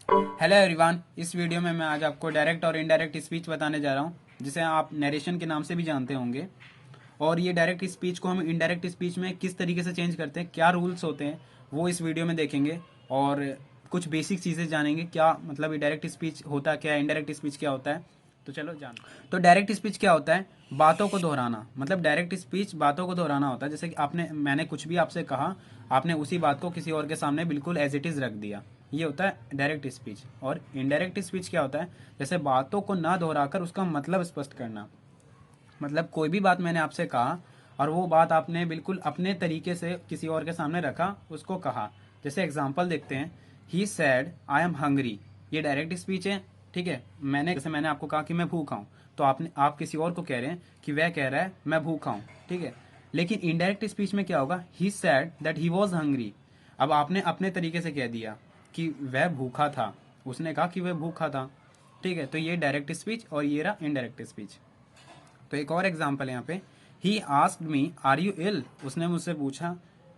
Hello everyone, इस video में मैं आज आपको डायरेक्ट और इनडायरेक्ट स्पीच बताने जा रहा हूँ, जिसे आप नरेशन के नाम से भी जानते होंगे। और ये डायरेक्ट स्पीच को हम इनडायरेक्ट स्पीच में किस तरीके से चेंज करते हैं, क्या रूल्स होते हैं, वो इस वीडियो में देखेंगे। और कुछ बेसिक चीज़ें जानेंगे, क्या मतलब ये डायरेक्ट स्पीच होता है, क्या इनडायरेक्ट स्पीच क्या होता है। तो चलो जान। तो डायरेक्ट स्पीच क्या होता है? बातों को दोहराना। मतलब डायरेक्ट स्पीच बातों को दोहराना होता है। जैसे कि मैंने कुछ भी आपसे कहा, आपने उसी बात को किसी और के सामने बिल्कुल एज इट इज़ रख दिया। ये होता है डायरेक्ट स्पीच। और इनडायरेक्ट स्पीच क्या होता है? जैसे बातों को ना दोहराकर उसका मतलब स्पष्ट करना। मतलब कोई भी बात मैंने आपसे कहा और वो बात आपने बिल्कुल अपने तरीके से किसी और के सामने रखा, उसको कहा। जैसे एग्जाम्पल देखते हैं, ही सैड आई एम हंग्री। ये डायरेक्ट स्पीच है, ठीक है। मैंने आपको कहा कि मैं भूखा हूँ, तो आप किसी और को कह रहे हैं कि वह कह रहा है मैं भूखा हूँ, ठीक है। लेकिन इनडायरेक्ट स्पीच में क्या होगा? He said that he was hungry. अब आपने अपने तरीके से कह दिया कि वह भूखा था, उसने कहा कि वह भूखा था, ठीक है। तो ये डायरेक्ट स्पीच और ये रहा इनडायरेक्ट स्पीच। तो एक और एग्जाम्पल है यहाँ पे, he asked me are you ill. उसने मुझसे पूछा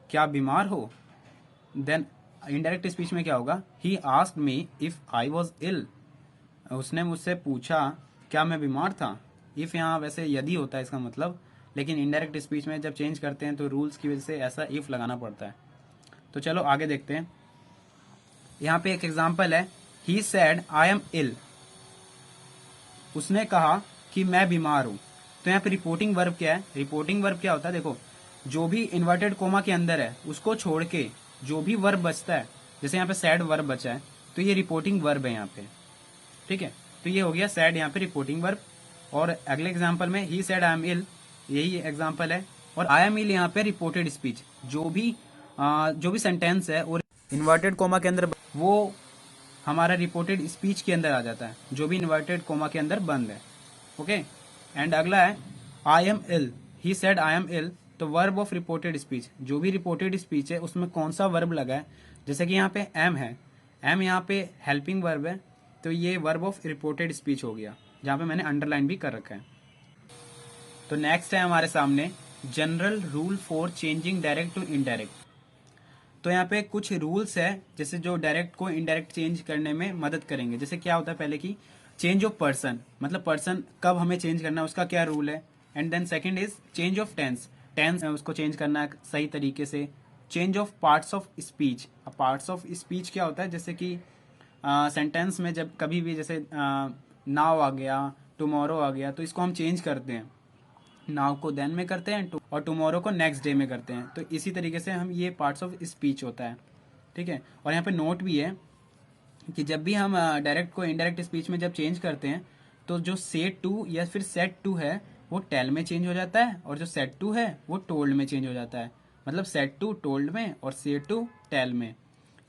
क्या बीमार हो। देन इनडायरेक्ट स्पीच में क्या होगा? He asked me if I was ill. उसने मुझसे पूछा क्या मैं बीमार था। इफ यहाँ वैसे यदि होता है इसका मतलब, लेकिन इनडायरेक्ट स्पीच में जब चेंज करते हैं तो रूल्स की वजह से ऐसा इफ लगाना पड़ता है। तो चलो आगे देखते हैं। यहाँ पे एक एग्जाम्पल है, ही सैड आई एम इल। उसने कहा कि मैं बीमार हूं। तो यहाँ पे रिपोर्टिंग वर्ब क्या है? रिपोर्टिंग वर्ब क्या होता है? देखो, जो भी इन्वर्टेड कोमा के अंदर है उसको छोड़ के जो भी वर्ब बचता है, जैसे यहाँ पे सैड वर्ब बचा है, तो ये रिपोर्टिंग वर्ब है यहाँ पे, ठीक है। तो ये हो गया सैड यहाँ पे रिपोर्टिंग वर्ब। और अगले एग्जाम्पल में ही सैड आई एम इल, यही एग्जाम्पल है। और आई एम इल यहाँ पे रिपोर्टेड स्पीच। जो भी सेंटेंस है और इन्वर्टेड कोमा के अंदर, वो हमारा रिपोर्टेड स्पीच के अंदर आ जाता है, जो भी इन्वर्टेड कोमा के अंदर बंद है। ओके। एंड अगला है I am ill. He said I am ill. तो वर्ब ऑफ रिपोर्टेड स्पीच, जो भी रिपोर्टेड स्पीच है उसमें कौन सा वर्ब लगा है? जैसे कि यहाँ पे एम है, एम यहाँ पे हेल्पिंग वर्ब है, तो ये वर्ब ऑफ रिपोर्टेड स्पीच हो गया, जहाँ पे मैंने अंडरलाइन भी कर रखा है। तो नेक्स्ट है हमारे सामने general rule for changing direct to indirect. तो यहाँ पे कुछ रूल्स है जैसे जो डायरेक्ट को इनडायरेक्ट चेंज करने में मदद करेंगे। जैसे क्या होता है पहले की, चेंज ऑफ पर्सन, मतलब पर्सन कब हमें चेंज करना है उसका क्या रूल है। And then second is change of tense, tense उसको चेंज करना है सही तरीके से। Change of parts of speech. अब पार्ट्स ऑफ स्पीच क्या होता है? जैसे कि सेंटेंस में जब कभी भी जैसे नाउ आ गया, टुमारो आ गया, तो इसको हम चेंज करते हैं। नाउ को देन में करते हैं और टुमारो को नेक्स्ट डे में करते हैं। तो इसी तरीके से हम ये पार्ट्स ऑफ स्पीच होता है, ठीक है। और यहाँ पे नोट भी है कि जब भी हम डायरेक्ट को इनडायरेक्ट स्पीच में जब चेंज करते हैं, तो जो सेट टू या फिर सेट टू है वो टेल में चेंज हो जाता है, और जो सेट टू है वो टोल्ड में चेंज हो जाता है। मतलब सेट टू टोल्ड में और सेट टू टेल में।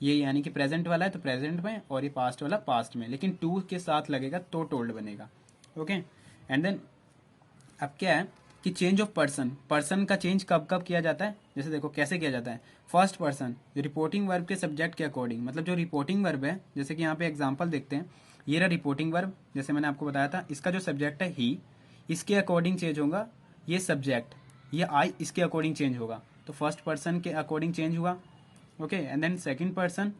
ये यानी कि प्रेजेंट वाला है तो प्रेजेंट में, और ये पास्ट वाला पास्ट में, लेकिन टू के साथ लगेगा तो टोल्ड बनेगा। ओके। एंड देन अब क्या है कि चेंज ऑफ पर्सन, पर्सन का चेंज कब कब किया जाता है? जैसे देखो कैसे किया जाता है। फर्स्ट पर्सन रिपोर्टिंग वर्ब के सब्जेक्ट के अकॉर्डिंग, मतलब जो रिपोर्टिंग वर्ब है, जैसे कि यहाँ पे एग्जांपल देखते हैं। ये रहा रिपोर्टिंग वर्ब, जैसे मैंने आपको बताया था, इसका जो सब्जेक्ट है ही, इसके अकॉर्डिंग चेंज होगा। ये सब्जेक्ट, ये आई, इसके अकॉर्डिंग चेंज होगा। तो फर्स्ट पर्सन के अकॉर्डिंग चेंज हुआ। Okay. And then second person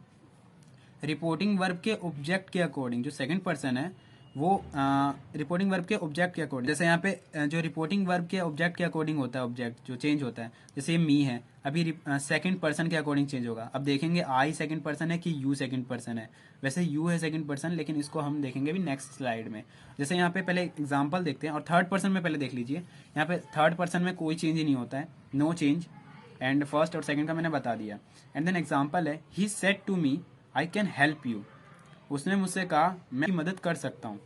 reporting verb के ऑब्जेक्ट के अकॉर्डिंग, जो सेकंड पर्सन है वो रिपोर्टिंग वर्ब के ऑब्जेक्ट के अकॉर्डिंग, जैसे यहाँ पे जो रिपोर्टिंग वर्ब के ऑब्जेक्ट के अकॉर्डिंग होता है, ऑब्जेक्ट जो चेंज होता है, जैसे ये मी है, अभी सेकंड पर्सन के अकॉर्डिंग चेंज होगा। अब देखेंगे आई सेकंड पर्सन है कि यू सेकंड पर्सन है। वैसे यू है सेकंड पर्सन, लेकिन इसको हम देखेंगे भी नेक्स्ट स्लाइड में। जैसे यहाँ पे पहले एग्जाम्पल देखते हैं, और थर्ड पर्सन में पहले देख लीजिए। यहाँ पे थर्ड पर्सन में कोई चेंज ही नहीं होता है, नो चेंज। एंड फर्स्ट और सेकंड का मैंने बता दिया। एंड देन एग्जाम्पल है, he said to me I can help you. उसने मुझसे कहा मैं आपकी मदद कर सकता हूँ।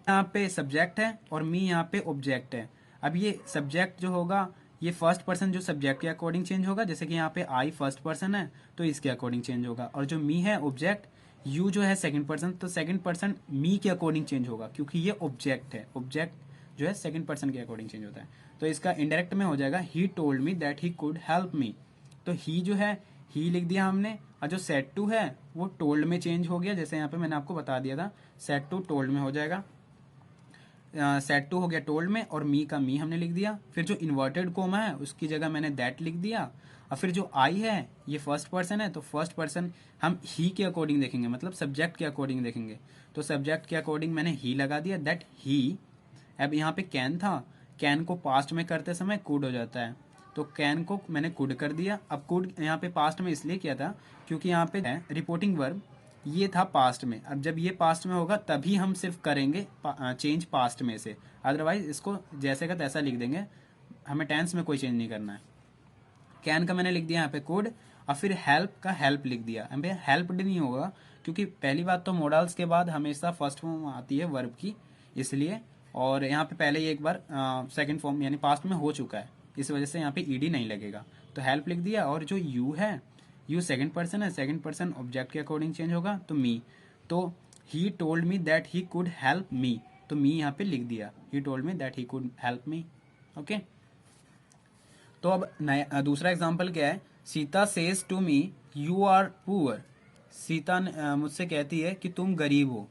यहाँ पे सब्जेक्ट है और मी यहाँ पे ऑब्जेक्ट है। अब ये सब्जेक्ट जो होगा, ये फर्स्ट पर्सन जो सब्जेक्ट के अकॉर्डिंग चेंज होगा, जैसे कि यहाँ पे आई फर्स्ट पर्सन है तो इसके अकॉर्डिंग चेंज होगा। और जो मी है ऑब्जेक्ट, यू जो है सेकंड पर्सन, तो सेकंड पर्सन मी के अकॉर्डिंग चेंज होगा, क्योंकि ये ऑब्जेक्ट है। ऑब्जेक्ट जो है सेकंड पर्सन के अकॉर्डिंग चेंज होता है। तो इसका इंडायरेक्ट में हो जाएगा, ही told me that he could help me. तो ही जो है, ही लिख दिया हमने, और जो सेट टू है वो टोल्ड में चेंज हो गया, जैसे यहाँ पे मैंने आपको बता दिया था, सेट टू टोल्ड में हो जाएगा। सेट टू हो गया टोल्ड में, और मी का मी हमने लिख दिया। फिर जो इन्वर्टेड कोमा है उसकी जगह मैंने दैट लिख दिया। और फिर जो आई है ये फर्स्ट पर्सन है, तो फर्स्ट पर्सन हम ही के अकॉर्डिंग देखेंगे, मतलब सब्जेक्ट के अकॉर्डिंग देखेंगे। तो सब्जेक्ट के अकॉर्डिंग मैंने ही लगा दिया, दैट ही। अब यहाँ पे कैन था, कैन को पास्ट में करते समय कुड हो जाता है, तो कैन को मैंने कुड कर दिया। अब कुड यहाँ पे पास्ट में इसलिए किया था क्योंकि यहाँ पे रिपोर्टिंग वर्ब ये था पास्ट में। अब जब ये पास्ट में होगा तभी हम सिर्फ करेंगे चेंज पास्ट में से, अदरवाइज इसको जैसे का तैसा लिख देंगे, हमें टेंस में कोई चेंज नहीं करना है। कैन का मैंने लिख दिया यहाँ पे कुड, और फिर हेल्प का हेल्प लिख दिया। यहाँ पे हेल्प्ड नहीं होगा क्योंकि पहली बात तो मॉडल्स के बाद हमेशा फर्स्ट फॉर्म आती है वर्ब की, इसलिए। और यहाँ पे पहले ही एक बार सेकंड फॉर्म यानी पास्ट में हो चुका है, इस वजह से यहाँ पे ईडी नहीं लगेगा। तो हेल्प लिख दिया। और जो यू है, यू सेकंड पर्सन है, सेकंड पर्सन ऑब्जेक्ट के अकॉर्डिंग चेंज होगा, तो मी। तो he told me that he could help me, तो मी यहाँ पे लिख दिया, he told me that he could help me. Okay, तो अब नया दूसरा एग्जाम्पल क्या है, Sita says to me you are poor. Sita मुझसे कहती है कि तुम गरीब हो।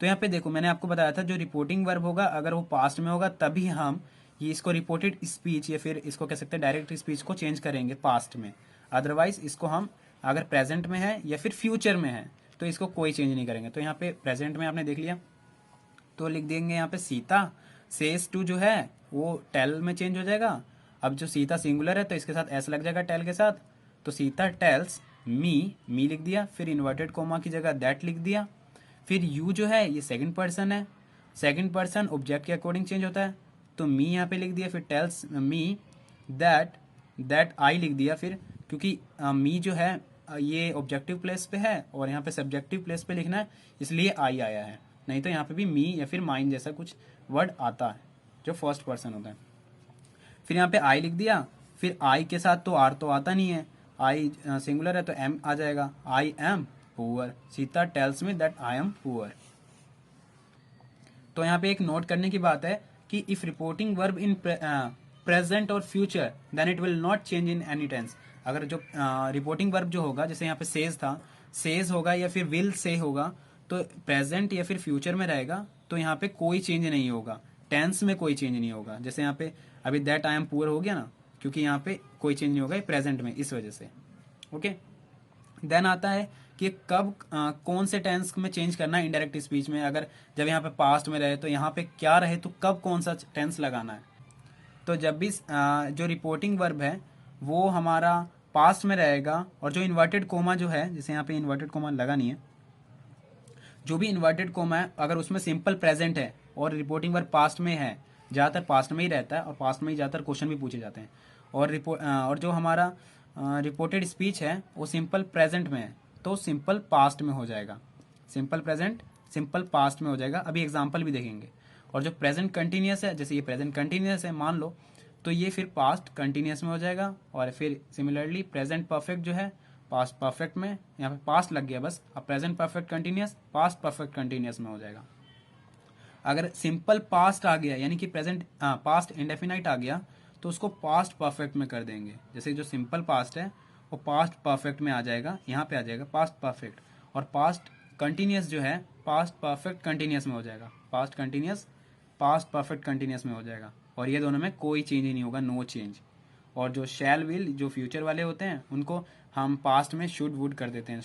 तो यहाँ पे देखो मैंने आपको बताया था जो रिपोर्टिंग वर्ब होगा अगर वो पास्ट में होगा तभी हम ये इसको रिपोर्टेड स्पीच या फिर इसको कह सकते हैं डायरेक्ट स्पीच को चेंज करेंगे पास्ट में। अदरवाइज इसको हम अगर प्रेजेंट में है या फिर फ्यूचर में है तो इसको कोई चेंज नहीं करेंगे। तो यहाँ पे प्रेजेंट में आपने देख लिया, तो लिख देंगे यहाँ पे सीता सेज टू जो है वो टेल में चेंज हो जाएगा। अब जो सीता सिंगुलर है तो इसके साथ एस लग जाएगा टेल के साथ, तो सीता टेल्स मी लिख दिया, फिर इन्वर्टेड कोमा की जगह दैट लिख दिया। फिर यू जो है ये सेकंड पर्सन है, सेकंड पर्सन ऑब्जेक्ट के अकॉर्डिंग चेंज होता है, तो मी यहाँ पे लिख दिया। फिर टेल्स मी दैट आई लिख दिया, फिर क्योंकि मी जो है ये ऑब्जेक्टिव प्लेस पे है और यहाँ पे सब्जेक्टिव प्लेस पे लिखना है इसलिए आई आया है, नहीं तो यहाँ पे भी मी या फिर माइन जैसा कुछ वर्ड आता है जो फर्स्ट पर्सन होता है। फिर यहाँ पे आई लिख दिया, फिर आई के साथ तो आर तो आता नहीं है, आई सिंगुलर है तो एम आ जाएगा, I am poor. Sita tells me that I am poor. तो यहाँ पे एक नोट करने की बात है कि if reporting verb in present और future then it will not change in any tense. अगर जो रिपोर्टिंग वर्ब जो होगा जैसे यहाँ पे सेज था, सेज होगा या फिर विल से होगा तो प्रेजेंट या फिर फ्यूचर में रहेगा तो यहाँ पे कोई चेंज नहीं होगा, टेंस में कोई चेंज नहीं होगा। जैसे यहाँ पे अभी दैट आई एम पुअर हो गया ना, क्योंकि यहाँ पे कोई चेंज नहीं होगा प्रेजेंट में, इस वजह से। ओके, देन आता है कि कब कौन से टेंस में चेंज करना है इनडायरेक्ट स्पीच में। अगर जब यहाँ पे पास्ट में रहे तो यहाँ पे क्या रहे तो कब कौन सा टेंस लगाना है। तो जब भी जो रिपोर्टिंग वर्ब है वो हमारा पास्ट में रहेगा और जो इन्वर्टेड कोमा जो है, जैसे यहाँ पे इन्वर्टेड कोमा लगा नहीं है, जो भी इन्वर्टेड कोमा है अगर उसमें सिंपल प्रेजेंट है और रिपोर्टिंग वर्ब पास्ट में है, ज़्यादातर पास्ट में ही रहता है और पास्ट में ही ज़्यादातर क्वेश्चन भी पूछे जाते हैं। और जो हमारा रिपोर्टेड स्पीच है वो सिंपल प्रेजेंट में है तो सिंपल पास्ट में हो जाएगा, सिंपल प्रेजेंट सिंपल पास्ट में हो जाएगा। अभी एग्जांपल भी देखेंगे। और जो प्रेजेंट कंटिन्यूस है, जैसे ये प्रेजेंट कंटिन्यूस है मान लो, तो ये फिर पास्ट कंटिन्यूस में हो जाएगा। और फिर सिमिलरली प्रेजेंट परफेक्ट जो है पास्ट परफेक्ट में, यहाँ पे पास्ट लग गया बस, अब present perfect continuous past perfect continuous में हो जाएगा। अगर सिंपल पास्ट आ गया यानी कि प्रेजेंट पास्ट इंडेफिनाइट आ गया तो उसको पास्ट परफेक्ट में कर देंगे। जैसे जो सिंपल पास्ट है वो पास्ट परफेक्ट में आ जाएगा, यहाँ पे आ जाएगा पास्ट परफेक्ट। और पास्ट कंटिन्यूस जो है पास्ट परफेक्ट कंटिन्यूस में हो जाएगा, past continuous past perfect continuous में हो जाएगा। और ये दोनों में कोई चेंज ही नहीं होगा, नो चेंज। और जो शैल विल जो फ्यूचर वाले होते हैं उनको हम पास्ट में शुड वुड कर देते हैं।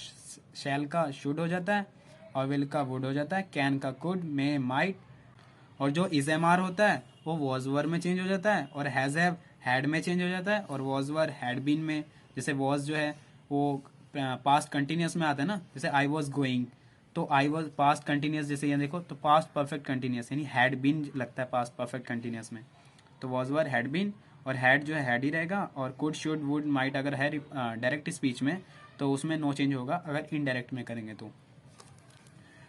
शैल का शुड हो जाता है और विल का वुड हो जाता है, कैन का कुड, मे माइट। और जो इज एम आर होता है वो वॉज वर में चेंज हो जाता है और हैज हैव हैड में चेंज हो जाता है। और वॉज वर हैड बीन में, जैसे वॉज जो है वो पास्ट कंटिन्यूस में आता है ना, जैसे आई वॉज गोइंग तो आई वॉज पास्ट कंटिन्यूस, जैसे ये देखो तो पास्ट परफेक्ट कंटिन्यूस यानी हैड बीन लगता है पास्ट परफेक्ट कंटिन्यूस में। तो वॉज वर हैड बीन और हैड जो है हैड ही रहेगा। और कुड शुड वुड माइट अगर है डायरेक्ट स्पीच में तो उसमें नो चेंज होगा, अगर इनडायरेक्ट में करेंगे तो।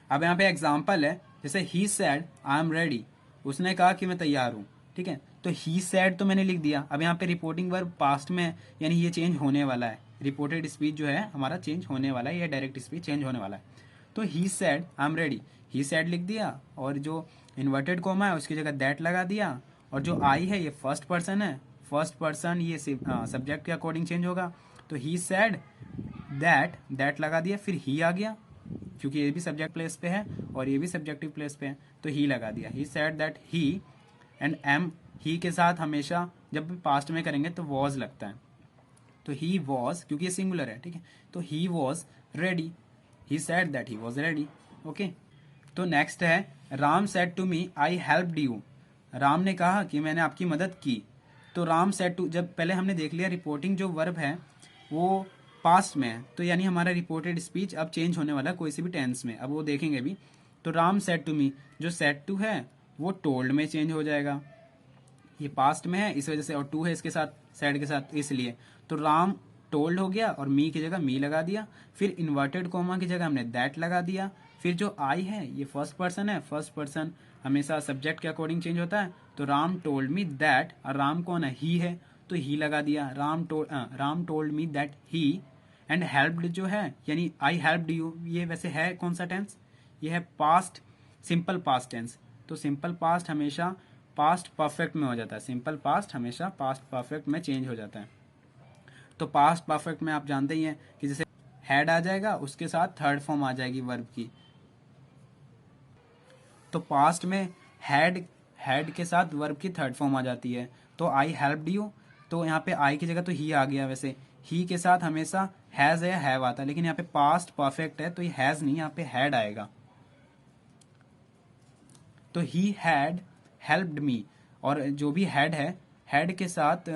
अब यहाँ पे एग्जाम्पल है, जैसे ही सैड आई एम रेडी, उसने कहा कि मैं तैयार हूँ, ठीक है। तो ही सैड तो मैंने लिख दिया। अब यहाँ पे रिपोर्टिंग वर्ब पास्ट में यानी ये चेंज होने वाला है, रिपोर्टेड स्पीच जो है हमारा चेंज होने वाला है, या डायरेक्ट स्पीच चेंज होने वाला है। तो he said I am ready, he said लिख दिया और जो इन्वर्टेड कोमा है उसकी जगह दैट लगा दिया। और जो आई है ये फर्स्ट पर्सन है, फर्स्ट पर्सन ये सब्जेक्ट के अकॉर्डिंग चेंज होगा, तो ही सैड दैट लगा दिया। फिर ही आ गया क्योंकि ये भी सब्जेक्ट प्लेस पे है और ये भी सब्जेक्टिव प्लेस पे है, तो ही लगा दिया। He said that he, and am he के साथ हमेशा जब भी पास्ट में करेंगे तो वॉज लगता है। तो ही वॉज, क्योंकि ये सिंगुलर है, ठीक है, तो he was ready, he said that he was ready. Okay, तो नेक्स्ट है Ram said to me I helped you. Ram ने कहा कि मैंने आपकी मदद की। तो राम सेड टू, जब पहले हमने देख लिया रिपोर्टिंग जो वर्ब है वो पास्ट में है, तो यानी हमारा रिपोर्टेड स्पीच अब चेंज होने वाला है कोई से भी टेंस में, अब वो देखेंगे भी। तो राम सेड टू मी, जो सेड टू है वो टोल्ड में चेंज हो जाएगा, ये पास्ट में है इस वजह से, और टू है इसके साथ, सेड के साथ, इसलिए। तो राम टोल्ड हो गया और मी की जगह मी लगा दिया, फिर इन्वर्टेड कोमा की जगह हमने दैट लगा दिया, फिर जो आई है ये फर्स्ट पर्सन है, फर्स्ट पर्सन हमेशा सब्जेक्ट के अकॉर्डिंग चेंज होता है, तो राम टोल्ड मी दैट, और राम कौन है, ही है, तो ही लगा दिया, Ram told me that he, and helped जो है यानी आई हेल्प्ड यू, ये वैसे है कौन सा टेंस, ये है पास्ट, सिंपल पास्ट टेंस। तो सिंपल पास्ट हमेशा पास्ट परफेक्ट में हो जाता है, सिंपल पास्ट हमेशा पास्ट परफेक्ट में चेंज हो जाता है। तो पास्ट परफेक्ट में आप जानते ही हैं कि जैसे हैड आ जाएगा उसके साथ थर्ड फॉर्म आ जाएगी वर्ब की। तो पास्ट में हैड के साथ वर्ब की थर्ड फॉर्म आ जाती है। तो आई हेल्प्ड यू, तो यहाँ पे आई की जगह तो ही आ गया, वैसे ही के साथ हमेशा हैज या हैव आता है, लेकिन यहाँ पे पास्ट परफेक्ट है तो ये हैज नहीं, यहाँ पे हैड आएगा। तो ही हैड हेल्प्ड मी, और जो भी हैड है, हैड के साथ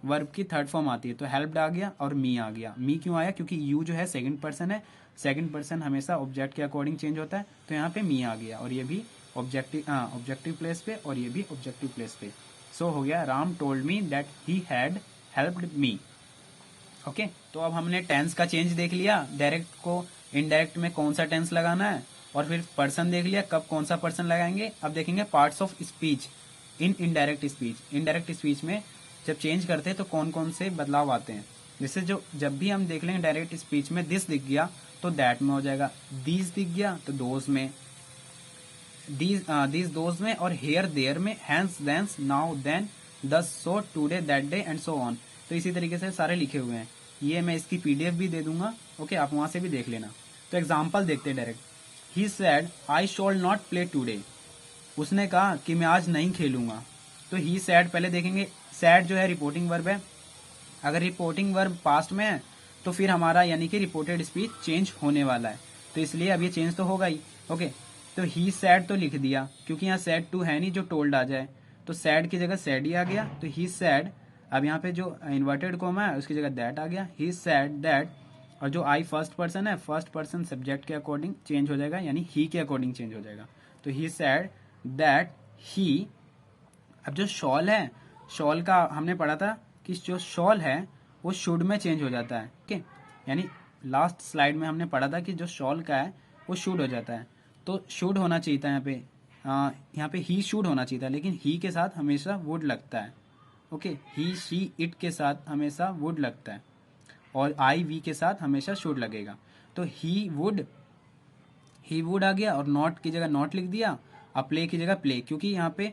वर्ब की थर्ड फॉर्म आती है, तो हेल्प्ड आ गया और मी आ गया। मी क्यों आया, क्योंकि यू जो है सेकंड पर्सन है, सेकंड पर्सन हमेशा ऑब्जेक्ट के अकॉर्डिंग चेंज होता है, तो यहाँ पे मी आ गया, और ये भी ऑब्जेक्टिव प्लेस पे, और ये भी ऑब्जेक्टिव प्लेस पे। सो हो गया Ram told me that he had helped me. Okay, तो अब हमने टेंस का चेंज देख लिया, डायरेक्ट को इनडायरेक्ट में कौन सा टेंस लगाना है, और फिर पर्सन देख लिया कब कौन सा पर्सन लगाएंगे। अब देखेंगे parts of speech in indirect speech. Indirect speech में जब चेंज करते हैं तो कौन कौन से बदलाव आते हैं। जैसे जो जब भी हम देख लेंगे डायरेक्ट स्पीच में दिस दिख गया तो दैट में हो जाएगा, दीज दिख गया तो दोज में, दीज दोज में, और हेयर देयर में, hence thence, now then, thus so, today that day, and so on. तो इसी तरीके से सारे लिखे हुए हैं, ये मैं इसकी पीडीएफ भी दे दूंगा। ओके, आप वहां से भी देख लेना। तो एग्जाम्पल देखते हैं direct. He said I shawl not play today, उसने कहा कि मैं आज नहीं खेलूंगा। तो ही सैड पहले देखेंगे, सैड जो है रिपोर्टिंग वर्ब है, अगर रिपोर्टिंग वर्ब पास्ट में है तो फिर हमारा यानी कि रिपोर्टेड स्पीच चेंज होने वाला है, तो इसलिए अब ये चेंज तो होगा ही। ओके, तो ही सैड तो लिख दिया क्योंकि यहाँ सैड टू है नहीं जो टोल्ड आ जाए, तो सैड की जगह सैड ही आ गया, तो ही सैड। अब यहाँ पे जो इन्वर्टेड कोमा है उसकी जगह दैट आ गया, ही सैड दैट, और जो आई फर्स्ट पर्सन है, फर्स्ट पर्सन सब्जेक्ट के अकॉर्डिंग चेंज हो जाएगा, यानी ही के अकॉर्डिंग चेंज हो जाएगा, तो ही सैड दैट ही। अब जो शॉल है, शॉल का हमने पढ़ा था कि जो शॉल है वो शुड में चेंज हो जाता है, ठीक है, यानी लास्ट स्लाइड में हमने पढ़ा था कि जो शॉल का है वो शुड हो जाता है, तो शुड होना चाहिए था यहाँ पे ही शुड होना चाहिए था, लेकिन ही के साथ हमेशा वुड लगता है। ओके, ही शी इट के साथ हमेशा वुड लगता है, और आई वी के साथ हमेशा शुड लगेगा, तो ही वुड आ गया, और नॉट की जगह नॉट लिख दिया, अब प्ले की जगह प्ले, क्योंकि यहाँ पे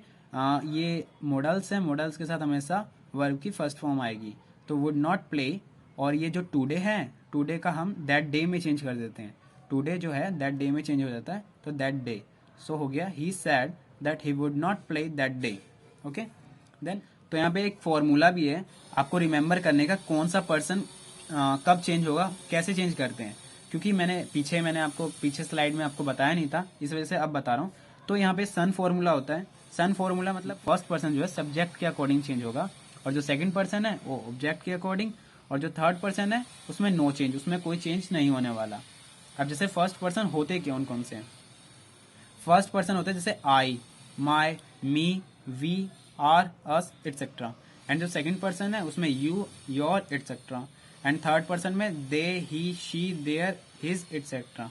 ये मॉडल्स है, मॉडल्स के साथ हमेशा वर्ब की फर्स्ट फॉर्म आएगी, तो वुड नॉट प्ले। और ये जो टुडे है, टुडे का हम दैट डे में चेंज कर देते हैं, टुडे जो है दैट डे में चेंज हो जाता है, तो दैट डे। सो हो गया he said that he would not play that day. Okay, then तो यहाँ पे एक फॉर्मूला भी है आपको रिमेंबर करने का, कौन सा पर्सन कब चेंज होगा, कैसे चेंज करते हैं, क्योंकि मैंने आपको पीछे स्लाइड में आपको बताया नहीं था, इस वजह से अब बता रहा हूँ। तो यहाँ पे सन फॉर्मूला होता है, सन फॉर्मूला मतलब फर्स्ट पर्सन जो है सब्जेक्ट के अकॉर्डिंग चेंज होगा, और जो सेकंड पर्सन है वो ऑब्जेक्ट के अकॉर्डिंग, और जो थर्ड पर्सन है उसमें नो चेंज, उसमें कोई चेंज नहीं होने वाला। अब जैसे फर्स्ट पर्सन होते कौन कौन से हैं, फर्स्ट पर्सन होते हैं जैसे I, my, me, we, our, us, etcetera, and जो सेकंड पर्सन है उसमें you, your, etcetera, and third person में they, he, she, their, his, etcetera.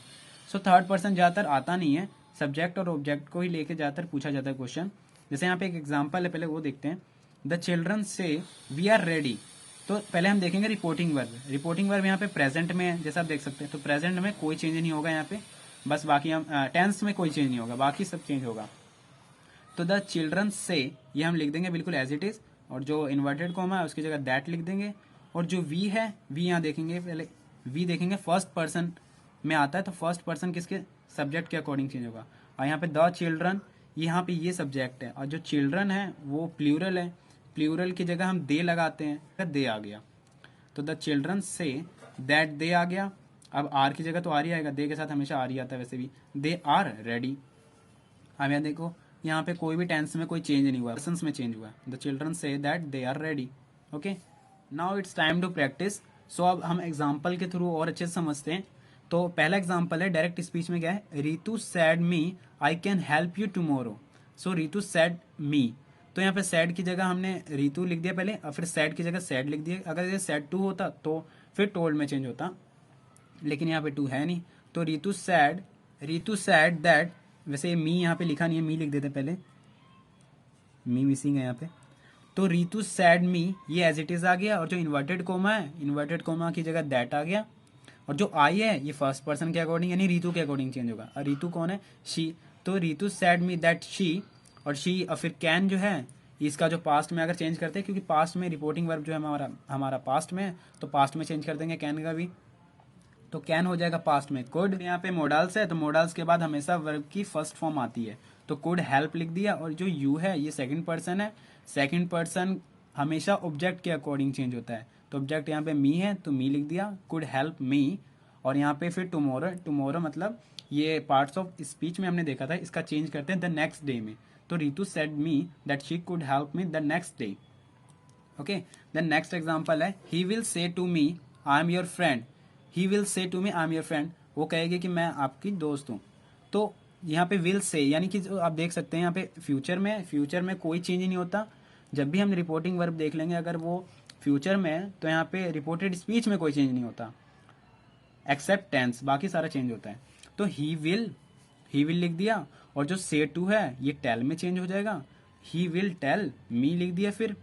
So third person ज्यादातर आता नहीं है, सब्जेक्ट और ऑब्जेक्ट को ही लेके ज्यादातर पूछा जाता है क्वेश्चन। जैसे यहाँ पे एक एग्जाम्पल है, पहले वो देखते हैं। द चिल्ड्रन से वी आर रेडी, तो पहले हम देखेंगे रिपोर्टिंग वर्ब। रिपोर्टिंग वर्ब यहाँ पे प्रेजेंट में है, जैसा आप देख सकते हैं, तो प्रेजेंट में कोई चेंज नहीं होगा यहाँ पे, बस बाकी हम टेंस में कोई चेंज नहीं होगा, बाकी सब चेंज होगा। तो द चिल्ड्रन से ये हम लिख देंगे बिल्कुल एज इट इज, और जो इन्वर्टेड कॉमा है उसकी जगह दैट लिख देंगे, और जो वी है, वी यहाँ देखेंगे, पहले वी देखेंगे फर्स्ट पर्सन में आता है, तो फर्स्ट पर्सन किसके, सब्जेक्ट के अकॉर्डिंग चेंज होगा, और यहाँ पे द चिल्ड्रन, यहाँ पे ये सब्जेक्ट है, और जो चिल्ड्रन है वो प्लूरल है, प्लूरल की जगह हम दे लगाते हैं, दे आ गया। तो द चिल्ड्रन से दैट दे आ गया, अब आर की जगह तो आर ही आएगा, दे के साथ हमेशा आर ही आता है वैसे भी, दे आर रेडी। अब यहाँ देखो यहाँ पे कोई भी टेंस में कोई चेंज नहीं हुआ, पर्सन्स में चेंज हुआ, द चिल्ड्रन से that they are ready. Okay, now it's time to practise. So अब हम एग्जाम्पल के थ्रू और अच्छे से समझते हैं। तो पहला एग्जाम्पल है डायरेक्ट स्पीच में क्या है, Ritu said me I can help you tomorrow. So Ritu said me, तो यहाँ पे सैड की जगह हमने रितु लिख दिया पहले और फिर सैड की जगह सैड लिख दिया। अगर ये सैड टू होता तो फिर टोल्ड में चेंज होता, लेकिन यहाँ पे टू है नहीं, तो रितु सैड दैट, वैसे ये मी यहाँ पे लिखा नहीं है, मी लिख देते पहले, मी मिसिंग है यहाँ पे। तो रितु सैड मी ये एज इट इज आ गया, और जो इन्वर्टेड कोमा है, इन्वर्टेड कोमा की जगह दैट आ गया, और जो आई है ये फर्स्ट पर्सन के अकॉर्डिंग यानी रितु के अकॉर्डिंग चेंज होगा। और रितु कौन है, शी, तो Ritu said me that she, और शी और फिर कैन जो है इसका जो पास्ट में अगर चेंज करते हैं, क्योंकि पास्ट में रिपोर्टिंग वर्ब जो है हमारा पास्ट में है, तो पास्ट में चेंज कर देंगे कैन का भी, तो कैन हो जाएगा पास्ट में कुड। यहाँ पे मोडल्स है, तो मोडल्स के बाद हमेशा वर्ब की फर्स्ट फॉर्म आती है, तो कुड हेल्प लिख दिया। और जो यू है ये सेकंड पर्सन है, सेकंड पर्सन हमेशा ऑब्जेक्ट के अकॉर्डिंग चेंज होता है, तो ऑब्जेक्ट यहाँ पे मी है तो मी लिख दिया, कुड हेल्प मी। और यहाँ पे फिर टुमारो, टुमारो मतलब ये पार्ट्स ऑफ स्पीच में हमने देखा था, इसका चेंज करते हैं द नेक्स्ट डे में, तो Ritu said me that she could help me the next day. Okay, the next example है he will say to me I am your friend. He will say to me I am your friend, वो कहेगी कि मैं आपकी दोस्त हूँ। तो यहाँ पे विल से यानी कि आप देख सकते हैं यहाँ पे फ्यूचर में कोई चेंज नहीं होता। जब भी हम रिपोर्टिंग वर्ब देख लेंगे अगर वो फ्यूचर में है तो यहाँ पे रिपोर्टेड स्पीच में कोई चेंज नहीं होता एक्सेप्ट टेंस, बाकी सारा चेंज होता है। तो ही विल लिख दिया, और जो से टू है ये टेल में चेंज हो जाएगा, ही विल टेल मी लिख दिया। फिर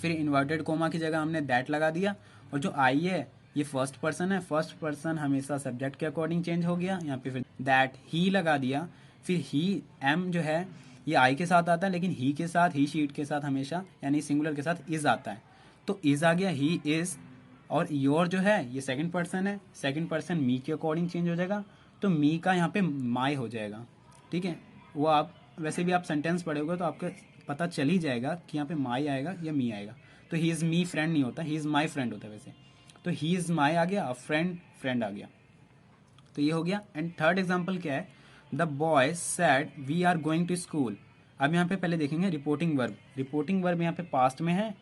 इन्वर्टेड कोमा की जगह हमने दैट लगा दिया, और जो आई है ये फर्स्ट पर्सन है, फर्स्ट पर्सन हमेशा सब्जेक्ट के अकॉर्डिंग चेंज हो गया, यहाँ पे फिर दैट ही लगा दिया। फिर ही एम जो है ये आई के साथ आता है, लेकिन ही के साथ, ही शीट के साथ हमेशा यानी सिंगुलर के साथ इज आता है, तो इज आ गया, ही इज। और योर जो है ये सेकंड पर्सन है, सेकंड पर्सन मी के अकॉर्डिंग चेंज हो जाएगा, तो मी का यहाँ पे माई हो जाएगा। ठीक है, वो आप वैसे भी आप सेंटेंस पढ़ोगे तो आपको पता चल ही जाएगा कि यहाँ पे माई आएगा या मी आएगा। तो ही इज मी फ्रेंड नहीं होता, ही इज माई फ्रेंड होता है वैसे। तो ही इज माई आ गया, फ्रेंड आ गया, तो ये हो गया। एंड थर्ड एग्जाम्पल क्या है, the boy said we are going to school. अब यहाँ पे पहले देखेंगे रिपोर्टिंग वर्ब यहाँ पे पास्ट में है,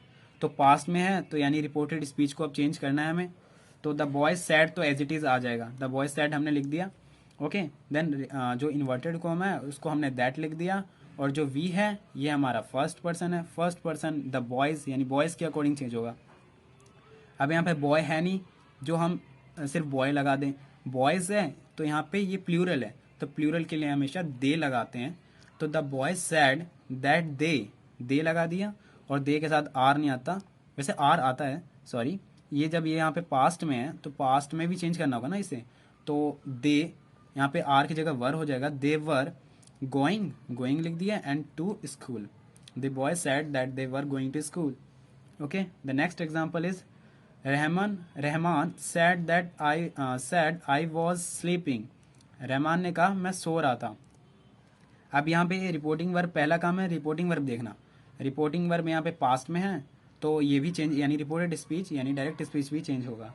तो पास्ट में है तो यानी रिपोर्टेड स्पीच को अब चेंज करना है हमें, तो द बॉय सैड तो एज इट इज आ जाएगा, द बॉय सैड हमने लिख दिया। ओके, देन जो इन्वर्टेड कॉमा है उसको हमने दैट लिख दिया, और जो वी है ये हमारा फर्स्ट पर्सन है, फर्स्ट पर्सन द बॉयज यानी बॉयज के अकॉर्डिंग चेंज होगा। अब यहाँ पे बॉय है नहीं, जो हम सिर्फ बॉय लगा दें, बॉयज है तो यहाँ पे ये प्लूरल है, तो प्लूरल के लिए हमेशा दे लगाते हैं, तो द बॉय सैड दैट दे लगा दिया, और दे के साथ आर नहीं आता, वैसे आर आता है सॉरी, ये जब ये यहाँ पे पास्ट में है तो पास्ट में भी चेंज करना होगा ना इसे, तो दे यहाँ पे आर की जगह वर हो जाएगा, दे वर गोइंग लिख दिया, and to school, the boy said that they were going to school. Okay, the next example is Rahman said I was sleeping. Rahman ने कहा मैं सो रहा था। अब यहाँ पे रिपोर्टिंग वर्ब पहला काम है रिपोर्टिंग वर्ब देखना, रिपोर्टिंग वर्ब यहाँ पे पास्ट में है तो ये भी चेंज यानी रिपोर्टेड स्पीच यानी डायरेक्ट स्पीच भी चेंज होगा।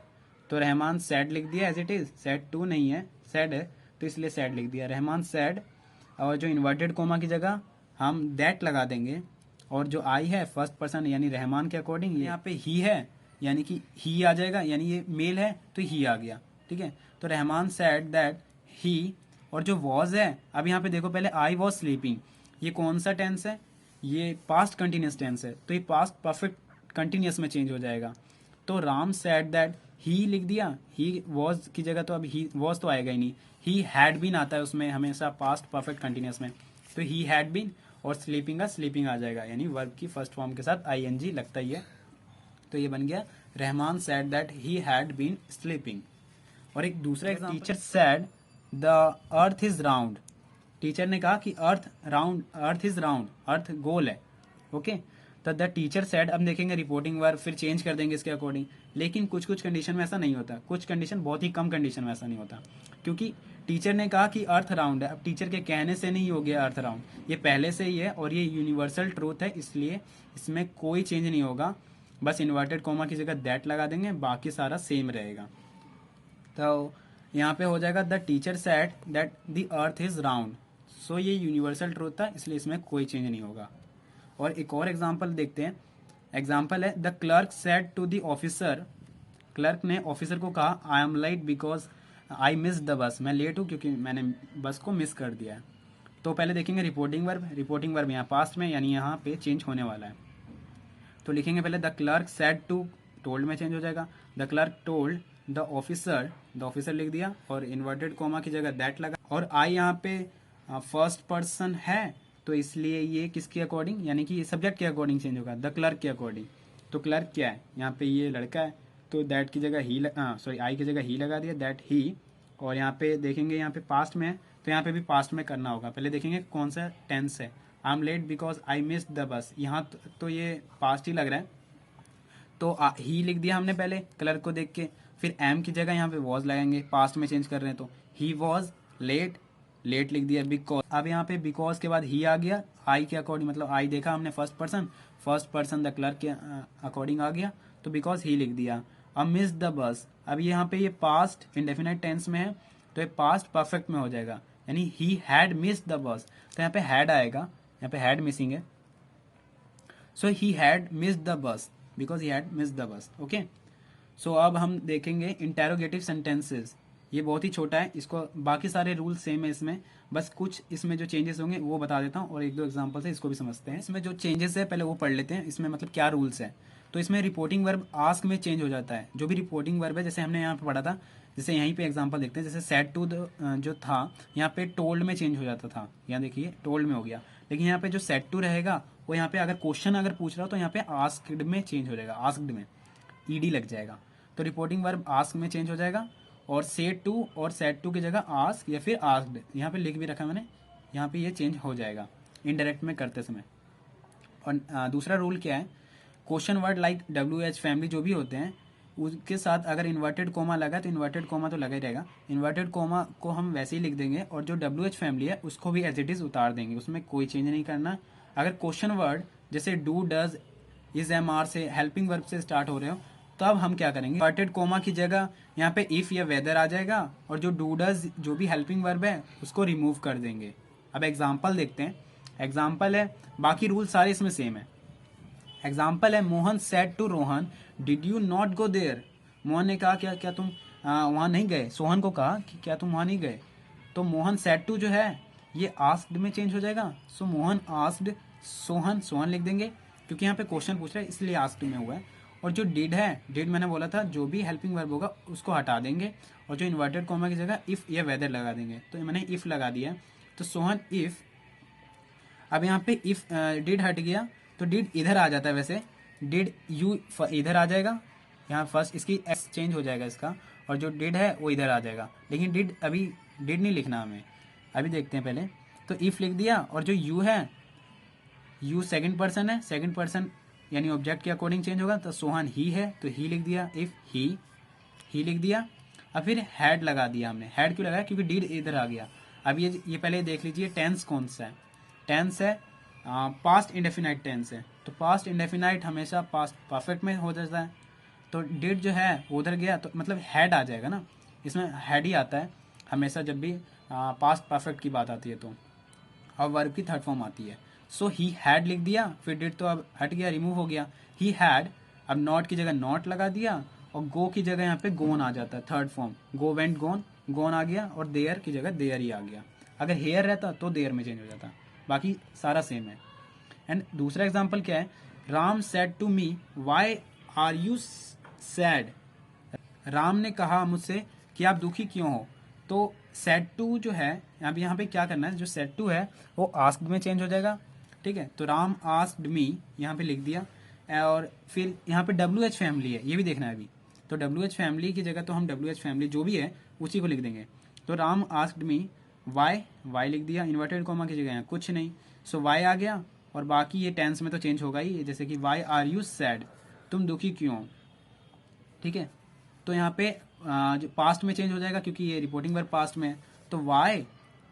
तो रहमान सैड लिख दिया as it is, said to नहीं है सैड है तो इसलिए सैड लिख दिया, रहमान सैड। और जो इन्वर्टेड कोमा की जगह हम दैट लगा देंगे, और जो आई है फर्स्ट पर्सन यानी रहमान के अकॉर्डिंग यहाँ पे ही है यानी कि ही आ जाएगा, यानी ये मेल है तो ही आ गया। ठीक है, तो रहमान सैड दैट ही, और जो वॉज है अब यहाँ पे देखो पहले आई वॉज स्लीपिंग, ये कौन सा टेंस है, ये पास्ट कंटिन्यूस टेंस है, तो ये पास्ट परफेक्ट कंटिन्यूस में चेंज हो जाएगा। तो राम सैड दैट ही लिख दिया, ही वॉज की जगह तो अब ही वॉज तो आएगा ही नहीं, ही हैड बीन आता है उसमें हमेशा पास्ट परफेक्ट कंटिन्यूस में, तो ही हैड बीन, और स्लीपिंग का स्लीपिंग आ जाएगा यानी वर्ब की फर्स्ट फॉर्म के साथ आईएनजी लगता ही है, तो ये बन गया Rahman said that he had been sleeping. और एक दूसरा example, teacher said the earth is round. Teacher ने कहा कि अर्थ इज राउंड, अर्थ गोल है। ओके, तो द टीचर सैड, अब देखेंगे रिपोर्टिंग वर्ब फिर चेंज कर देंगे इसके अकॉर्डिंग, लेकिन कुछ कंडीशन में ऐसा नहीं होता, कुछ कंडीशन बहुत ही कम कंडीशन में ऐसा नहीं होता, क्योंकि टीचर ने कहा कि अर्थ राउंड है, अब टीचर के कहने से नहीं हो गया अर्थ राउंड, ये पहले से ही है और ये यूनिवर्सल ट्रूथ है, इसलिए इसमें कोई चेंज नहीं होगा। बस इन्वर्टेड कोमा की जगह दैट लगा देंगे, बाकी सारा सेम रहेगा। तो यहाँ पे हो जाएगा the teacher said that the earth is round. So ये यूनिवर्सल ट्रूथ था, इसलिए इसमें कोई चेंज नहीं होगा। और एक और एग्जाम्पल देखते हैं। एग्जाम्पल है the clerk said to the officer, clerk ने ऑफिसर को कहा I am late because I miss the bus, मैं लेट हूँ क्योंकि मैंने बस को मिस कर दिया है। तो पहले देखेंगे रिपोर्टिंग वर्ब। रिपोर्टिंग वर्ब यहाँ पास्ट में यानी यहाँ पे चेंज होने वाला है। तो लिखेंगे पहले the clerk said to, told में चेंज हो जाएगा। The clerk told the officer लिख दिया और इन्वर्टेड कोमा की जगह दैट लगा। और आई यहाँ पे फर्स्ट पर्सन है, तो इसलिए ये किसके अकॉर्डिंग, यानी कि ये सब्जेक्ट के अकॉर्डिंग चेंज होगा, द क्लर्क के अकॉर्डिंग। तो क्लर्क क्या है, यहाँ पे ये लड़का है, तो दैट की जगह ही सॉरी आई की जगह ही लगा दिया, दैट ही। और यहाँ पे देखेंगे यहाँ पे पास्ट में है, तो यहाँ पे भी पास्ट में करना होगा। पहले देखेंगे कौन सा टेंस है। I am late because I miss the bus, यहाँ तो ये पास्ट ही लग रहा है, तो ही लिख दिया हमने पहले क्लर्क को देख के। फिर एम की जगह यहाँ पे वॉज लगाएंगे, पास्ट में चेंज कर रहे हैं तो ही वॉज लेट, लेट लिख दिया बिकॉज। अब यहाँ पे बिकॉज के बाद ही आ गया आई के अकॉर्डिंग, मतलब आई देखा हमने फर्स्ट पर्सन द क्लर्क के अकॉर्डिंग आ गया, तो बिकॉज ही लिख दिया। अब मिस द बस, अब यहाँ पे ये पास्ट इंडेफिनाइट टेंस में है, तो ये पास्ट परफेक्ट में हो जाएगा, यानी ही हैड मिस द बस, तो यहाँ पे हैड आएगा, यहाँ पे हैड मिसिंग है, so he had miss the bus because he had miss the bus. Okay, so अब हम देखेंगे इंटेरोगेटिव सेंटेंसेस। ये बहुत ही छोटा है, इसको बाकी सारे रूल सेम है इसमें, बस कुछ इसमें जो चेंजेस होंगे वो बता देता हूँ और एक दो एग्जांपल से इसको भी समझते हैं। इसमें जो चेंजेस है पहले वो पढ़ लेते हैं, इसमें मतलब क्या रूल्स है। तो इसमें रिपोर्टिंग वर्ब आस्क में चेंज हो जाता है, जो भी रिपोर्टिंग वर्ब है, जैसे हमने यहाँ पे पढ़ा था, जैसे यहीं पे एग्जांपल देखते हैं, जैसे सेड टू जो था यहाँ पे टोल्ड में चेंज हो जाता था, यहाँ देखिए टोल्ड में हो गया, लेकिन यहाँ पे जो सेड टू रहेगा वो यहाँ पे अगर क्वेश्चन अगर पूछ रहा हो तो यहाँ पे आस्क्ड में चेंज हो जाएगा, आस्क्ड में ईडी लग जाएगा, तो रिपोर्टिंग वर्ब आस्क में चेंज हो जाएगा। और सेड टू और सेड टू की जगह आस्क या फिर आस्क्ड, यहाँ पे लिख भी रखा मैंने, यहाँ पे ये चेंज हो जाएगा इनडायरेक्ट में करते समय। और दूसरा रूल क्या है, question word like WH family जो भी होते हैं उसके साथ अगर इन्वर्टेड कोमा लगा तो इन्वर्टेड कोमा तो लगा ही रहेगा, इन्वर्टेड कोमा को हम वैसे ही लिख देंगे, और जो WH फैमिली है उसको भी एज इट इज उतार देंगे, उसमें कोई चेंज नहीं करना। अगर क्वेश्चन वर्ड जैसे डू डज इज MR से हेल्पिंग वर्ब से स्टार्ट हो रहे हो, तो अब हम क्या करेंगे, इन्वर्टेड कोमा की जगह यहाँ पे इफ या वेदर आ जाएगा, और जो डू डज जो भी हेल्पिंग वर्ब है उसको रिमूव कर देंगे। अब एग्जाम्पल देखते हैं, एग्जाम्पल है, बाकी रूल सारे इसमें सेम है। एग्जाम्पल है Mohan said to Rohan did you not go there, Mohan ने कहा क्या क्या तुम वहां नहीं गए, सोहन को कहा कि क्या तुम वहां नहीं गए, तो मोहन सेड टू जो है ये आस्क्ड में चेंज हो जाएगा, सो मोहन आस्क्ड सोहन, सोहन लिख देंगे क्योंकि यहाँ पे क्वेश्चन पूछ रहा है इसलिए आस्क्ड में हुआ है। और जो डिड है, डिड मैंने बोला था जो भी हेल्पिंग वर्ब होगा उसको हटा देंगे, और जो इन्वर्टेड कॉमा की जगह इफ या वेदर लगा देंगे, तो मैंने इफ लगा दिया, तो सोहन इफ। अब यहाँ पे इफ डिड हट गया तो डिड इधर आ जाता है, वैसे डिड यू इधर आ जाएगा, यहाँ फर्स्ट इसकी एस चेंज हो जाएगा इसका, और जो डिड है वो इधर आ जाएगा, लेकिन डिड अभी डिड नहीं लिखना हमें, अभी देखते हैं पहले। तो इफ लिख दिया, और जो यू है, यू सेकंड पर्सन है, सेकंड पर्सन यानी ऑब्जेक्ट के अकॉर्डिंग चेंज होगा, तो सोहन ही है तो ही लिख दिया, इफ ही लिख दिया। अब फिर हैड लगा दिया हमने, हैड क्यों लगाया, क्योंकि डिड इधर आ गया। अब ये पहले देख लीजिए टेंस कौन सा है, टेंस है पास्ट इंडेफिनाइट टेंस है, तो पास्ट इंडेफिनाइट हमेशा पास्ट परफेक्ट में हो जाता है, तो डिड जो है वो उधर गया तो मतलब हैड आ जाएगा ना, इसमें हैड ही आता है हमेशा जब भी पास्ट परफेक्ट की बात आती है तो। अब वर्ब की थर्ड फॉर्म आती है, सो ही हैड लिख दिया, फिर डिड तो अब हट गया, रिमूव हो गया, ही हैड, अब नॉट की जगह नॉट लगा दिया, और गो की जगह यहाँ पे गोन आ जाता है, थर्ड फॉर्म गो वेंट गोन, गोन आ गया, और देयर की जगह देयर ही आ गया। अगर हेयर रहता तो देयर में चेंज हो जाता, बाकी सारा सेम है। एंड दूसरा एग्जाम्पल क्या है, Ram said to me why are you sad, Ram ने कहा मुझसे कि आप दुखी क्यों हो, तो सेड टू जो है अब यहाँ पे क्या करना है, जो सेड टू है वो आस्क्ड में चेंज हो जाएगा, ठीक है, तो राम आस्क्ड मी यहाँ पे लिख दिया, और फिर यहाँ पे WH फैमिली है ये भी देखना है अभी, तो WH फैमिली की जगह तो हम WH फैमिली जो भी है उसी को लिख देंगे, तो राम आस्क्ड मी वाई लिख दिया, इन्वर्टेड कॉमा की जगह कुछ नहीं, सो वाई आ गया, और बाकी ये टेंस में तो चेंज होगा ही, जैसे कि वाई आर यू सैड, तुम दुखी क्यों, ठीक है, तो यहाँ पे जो पास्ट में चेंज हो जाएगा क्योंकि ये रिपोर्टिंग वर्ब पास्ट में है, तो वाई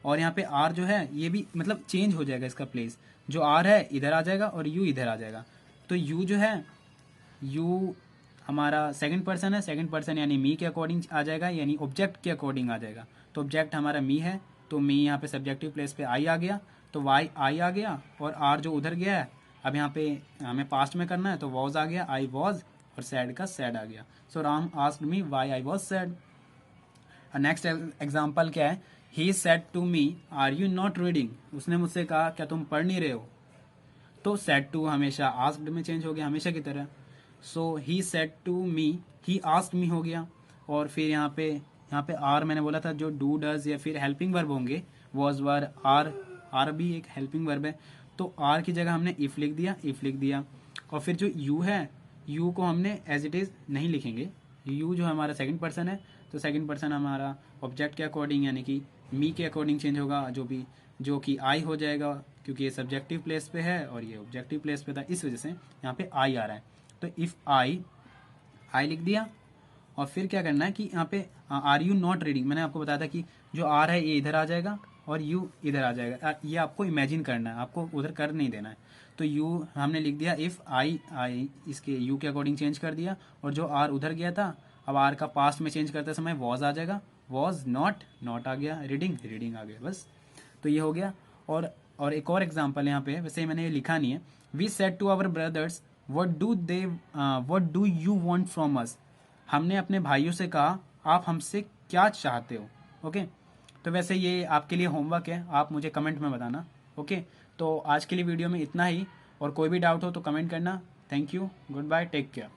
और यहाँ पे आर जो है ये भी मतलब चेंज हो जाएगा इसका प्लेस, जो आर है इधर आ जाएगा और यू इधर आ जाएगा, तो यू जो है यू हमारा सेकंड पर्सन है, सेकंड पर्सन यानी मी के अकॉर्डिंग आ जाएगा, यानी ऑब्जेक्ट के अकॉर्डिंग आ जाएगा। तो ऑब्जेक्ट हमारा मी है, तो मी यहाँ पे सब्जेक्टिव प्लेस पे आई आ गया, तो वाई आई आ गया, और आर जो उधर गया है, अब यहाँ पे हमें पास्ट में करना है, तो वॉज आ गया, आई वॉज, और सैड का सैड आ गया। So Ram asked me why I was sad. Next example क्या है, he said to me are you not reading, उसने मुझसे कहा क्या तुम पढ़ नहीं रहे हो। तो सेड टू हमेशा आस्क्ड में चेंज हो गया हमेशा की तरह। So he said to me, he asked me हो गया। और फिर यहाँ पे आर मैंने बोला था जो डू डज या फिर हेल्पिंग वर्ब होंगे, वॉज वर आर भी एक हेल्पिंग वर्ब है, तो आर की जगह हमने इफ लिख दिया। और फिर जो यू है, यू को हमने एज इट इज नहीं लिखेंगे, यू जो हमारा सेकंड पर्सन है, तो सेकंड पर्सन हमारा ऑब्जेक्ट के अकॉर्डिंग यानी कि मी के अकॉर्डिंग चेंज होगा, जो कि आई हो जाएगा, क्योंकि ये सब्जेक्टिव प्लेस पे है और ये ऑब्जेक्टिव प्लेस पे था, इस वजह से यहाँ पे आई आ रहा है। तो इफ आई लिख दिया। और फिर क्या करना है कि यहाँ पे आर यू नॉट रीडिंग, मैंने आपको बताया था कि जो आर है ये इधर आ जाएगा और यू इधर आ जाएगा, ये आपको इमेजिन करना है, आपको उधर कर नहीं देना है। तो यू हमने लिख दिया इफ आई इसके यू के अकॉर्डिंग चेंज कर दिया, और जो आर उधर गया था, अब आर का पास्ट में चेंज करते समय वॉज आ जाएगा, वॉज नॉट आ गया, रीडिंग आ गया, बस। तो ये हो गया। और एक और एग्जाम्पल यहाँ पे, वैसे मैंने ये लिखा नहीं है, we said to our brothers what do you want from us, हमने अपने भाइयों से कहा आप हमसे क्या चाहते हो। ओके, तो वैसे ये आपके लिए होमवर्क है, आप मुझे कमेंट में बताना। ओके, तो आज के लिए वीडियो में इतना ही, और कोई भी डाउट हो तो कमेंट करना। Thank you, goodbye, take care.